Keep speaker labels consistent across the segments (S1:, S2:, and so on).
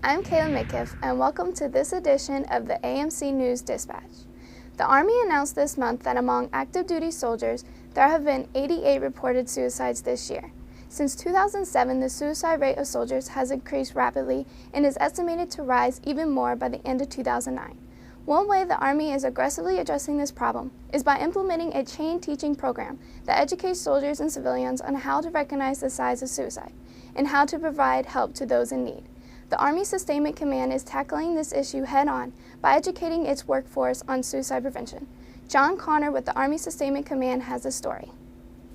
S1: I'm Kayla Midkiff, and welcome to this edition of the AMC News Dispatch. The Army announced this month that among active duty soldiers, there have been 88 reported suicides this year. Since 2007, the suicide rate of soldiers has increased rapidly and is estimated to rise even more by the end of 2009. One way the Army is aggressively addressing this problem is by implementing a chain teaching program that educates soldiers and civilians on how to recognize the signs of suicide and how to provide help to those in need. The Army Sustainment Command is tackling this issue head-on by educating its workforce on suicide prevention. John Connor with the Army Sustainment Command has a story.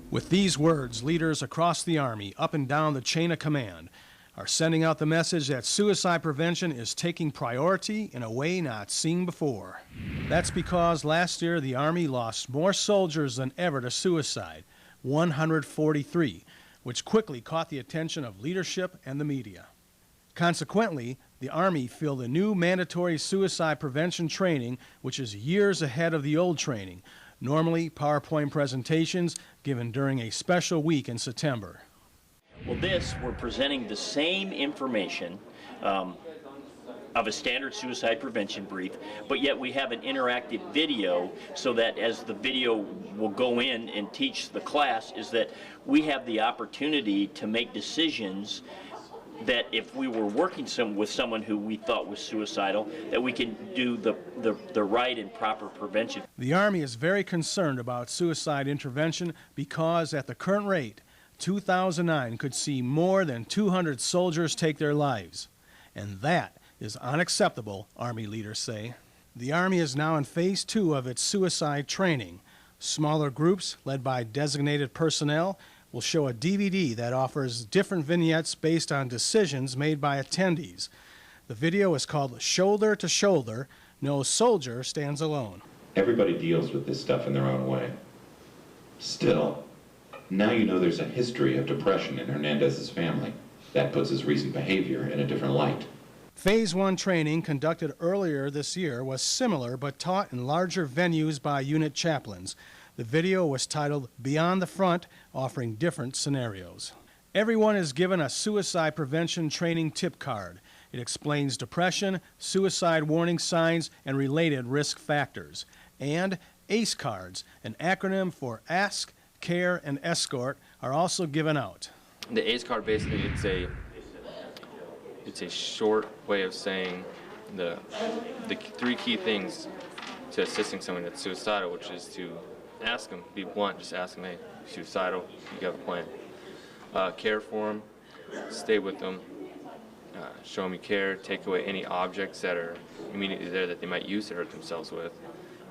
S2: With these words, leaders across the Army, up and down the chain of command, are sending out the message that suicide prevention is taking priority in a way not seen before. That's because last year the Army lost more soldiers than ever to suicide, 143, which quickly caught the attention of leadership and the media. Consequently, the Army fielded new mandatory suicide prevention training, which is years ahead of the old training, normally PowerPoint presentations given during a special week in September.
S3: Well, we're presenting the same information of a standard suicide prevention brief, but yet we have an interactive video so that as the video will go in and teach the class, is that we have the opportunity to make decisions that if we were working with someone who we thought was suicidal, that we can do the right and proper prevention.
S2: The Army is very concerned about suicide intervention because at the current rate, 2009 could see more than 200 soldiers take their lives. And that is unacceptable, Army leaders say. The Army is now in phase 2 of its suicide training. Smaller groups, led by designated personnel, will show a DVD that offers different vignettes based on decisions made by attendees. The video is called Shoulder to Shoulder, No Soldier Stands Alone.
S4: Everybody deals with this stuff in their own way. Still, now you know there's a history of depression in Hernandez's family. That puts his recent behavior in a different light.
S2: Phase 1 training conducted earlier this year was similar but taught in larger venues by unit chaplains. The video was titled Beyond the Front, offering different scenarios. Everyone is given a suicide prevention training tip card. It explains depression, suicide warning signs, and related risk factors. And ACE cards, an acronym for Ask, Care, and Escort, are also given out.
S5: The ACE card basically it's a short way of saying the 3 key things to assisting someone that's suicidal, which is to ask them, be blunt, just ask them, hey, suicidal, you have a plan. Care for them, stay with them, show them you care, take away any objects that are immediately there that they might use to hurt themselves with.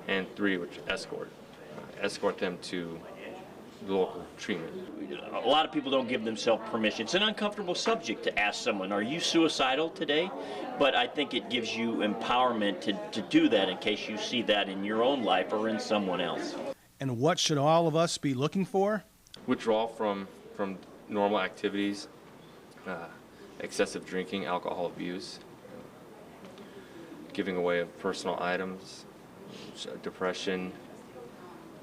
S5: And 3, which escort. Escort them to the local treatment.
S3: A lot of people don't give themselves permission. It's an uncomfortable subject to ask someone, are you suicidal today? But I think it gives you empowerment to do that in case you see that in your own life or in someone else.
S2: And what should all of us be looking for?
S5: Withdrawal from normal activities, excessive drinking, alcohol abuse, giving away of personal items, depression,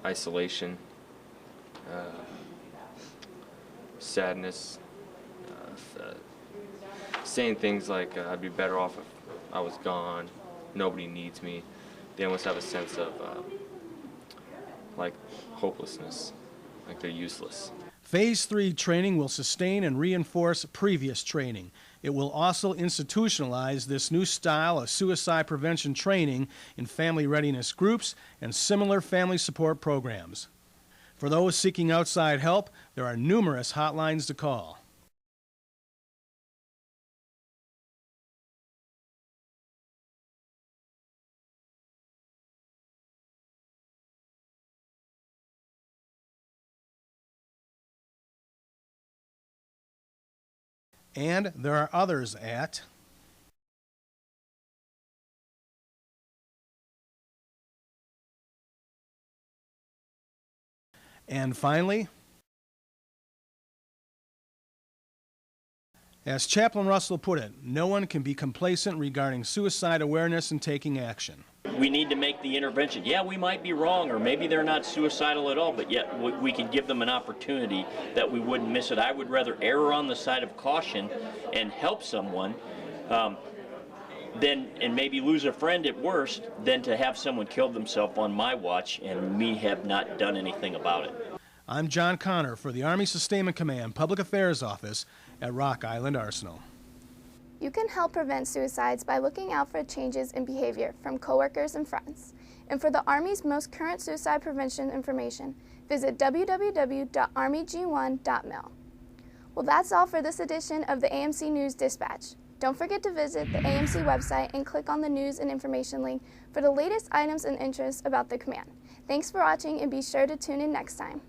S5: isolation, sadness, saying things like, I'd be better off if I was gone, nobody needs me. They almost have a sense of like hopelessness, like they're useless.
S2: Phase 3 training will sustain and reinforce previous training. It will also institutionalize this new style of suicide prevention training in family readiness groups and similar family support programs. For those seeking outside help, there are numerous hotlines to call. And there are others at and finally, as Chaplain Russell put it, no one can be complacent regarding suicide awareness and taking action.
S3: We need to make the intervention. Yeah, we might be wrong, or maybe they're not suicidal at all, but yet we can give them an opportunity that we wouldn't miss it. I would rather err on the side of caution and help someone and maybe lose a friend at worst, than to have someone kill themselves on my watch and me have not done anything about it.
S2: I'm John Connor for the Army Sustainment Command Public Affairs Office at Rock Island Arsenal.
S1: You can help prevent suicides by looking out for changes in behavior from coworkers and friends. And for the Army's most current suicide prevention information, visit www.armyg1.mil. Well, that's all for this edition of the AMC News Dispatch. Don't forget to visit the AMC website and click on the news and information link for the latest items and interests about the command. Thanks for watching, and be sure to tune in next time.